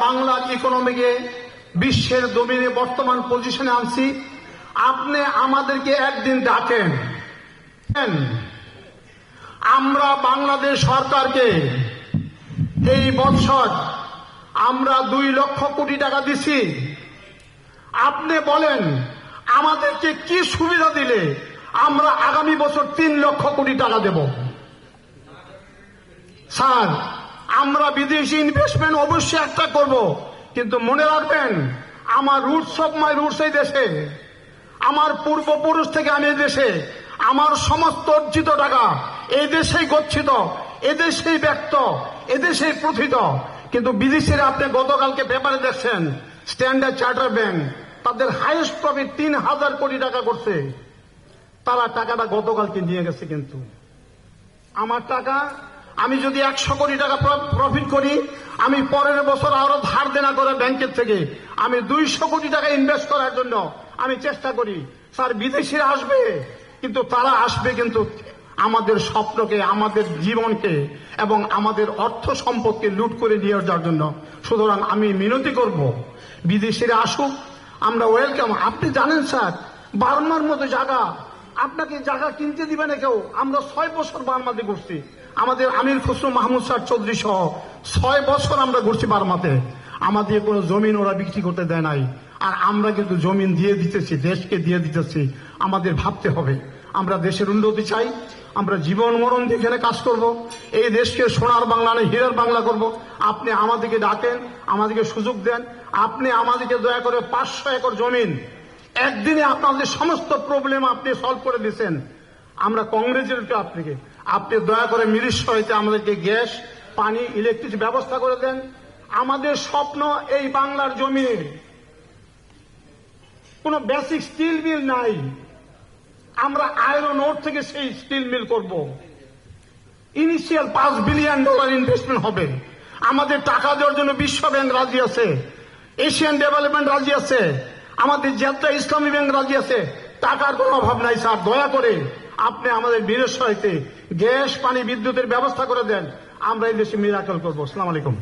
বাংলার ইকোনমিকে বিশ্বের দমিনে বর্তমান পজিশনে আনছি। আপনি আমাদেরকে একদিন ডাকেন, আমরা বাংলাদেশ সরকারকে এই বছর আমরা 2 লক্ষ কোটি টাকা দিছি। আপনি বলেন আমাদেরকে কি সুবিধা দিলে আমরা আগামী বছর 3 লক্ষ কোটি টাকা দেব। স্যার, আমরা বিদেশি ইনভেস্টমেন্ট অবশ্যই একটা করব, কিন্তু মনে রাখবেন আমার রুটস অফ মাই রুটস এই দেশে, আমার পূর্বপুরুষ থেকে আমি এই দেশে, আমার সমস্ত অর্জিত টাকা এই দেশেই গচ্ছিত, এদেশেই ব্যক্ত, এদেশেই প্রথিত। কিন্তু বিদেশিরা আপনি গতকালকে পেপারে দেখছেন স্ট্যান্ডার্ড চার্টার ব্যাংক তাদের হাইয়েস্ট প্রফিট 3000 কোটি টাকা করছে। তারা টাকাটা গতকালকে নিয়ে গেছে। কিন্তু আমার টাকা আমি যদি 100 কোটি টাকা প্রফিট করি, আমি পরের বছর আরো ধার দেনা করে ব্যাংকের থেকে আমি 200 কোটি টাকা ইনভেস্ট করার জন্য আমি চেষ্টা করি। স্যার, বিদেশিরা আসবে, কিন্তু তারা আসবে কিন্তু আমাদের স্বপ্নকে, আমাদের জীবনকে এবং আমাদের অর্থ সম্পদকে লুট করে নিয়ে যাওয়ার জন্য। সুতরাং আমি মিনতি করব, বিদেশিরা আসুক, আমরা ওয়েলকাম। আপনি জানেন স্যার, বার্মার মতো জায়গা আপনাকে জায়গা কিনতে দিবে না কেউ। আমরা 6 বছর বার্মাতে ঘুরছি, আমাদের আমির খসরু মাহমুদ স্যার চৌধুরী সহ 6 বছর আমরা ঘুরছি বার্মাতে। আমাদের কোনো জমিন ওরা বিক্রি করতে দেয় নাই, আর আমরা কিন্তু জমিন দিয়ে দিতেছি, দেশকে দিয়ে দিতেছি। আমাদের ভাবতে হবে, আমরা দেশের উন্নতি চাই, আমরা জীবন মরণ দিয়ে এখানে কাজ করব, এই দেশকে সোনার বাংলা নয় হীরার বাংলা করব। আপনি আমাদেরকে ডাকেন, আমাদেরকে সুযোগ দেন। আপনি আমাদেরকে দয়া করে 500 একর জমিন একদিনে আপনাদের সমস্ত প্রবলেম আপনি সলভ করে দিচ্ছেন। আমরা কংগ্রেচুলেট আপনাকে। আপনি দয়া করে মিরিশ হইতে আমাদেরকে গ্যাস, পানি, ইলেকট্রিক ব্যবস্থা করে দেন। আমাদের স্বপ্ন এই বাংলার জমিনে কোনো বেসিক স্টিল মিল নাই, আমরা আয়রন ওর থেকে সেই স্টিল মিল করব। ইনিশিয়াল $5 বিলিয়ন ইনভেস্টমেন্ট হবে। আমাদের টাকা দেওয়ার জন্য বিশ্ব ব্যাংক রাজি আছে, এশিয়ান ডেভেলপমেন্ট রাজি আছে, আমাদের জাতীয় ইসলামী ব্যাংক রাজি আছে। টাকার কোনো অভাব নাই স্যার। দয়া করে আপনি আমাদের বীরের সহায়তে গ্যাস, পানি, বিদ্যুতের ব্যবস্থা করে দেন। আমরা এই দেশে মিরাকল করবো। আসসালামু আলাইকুম।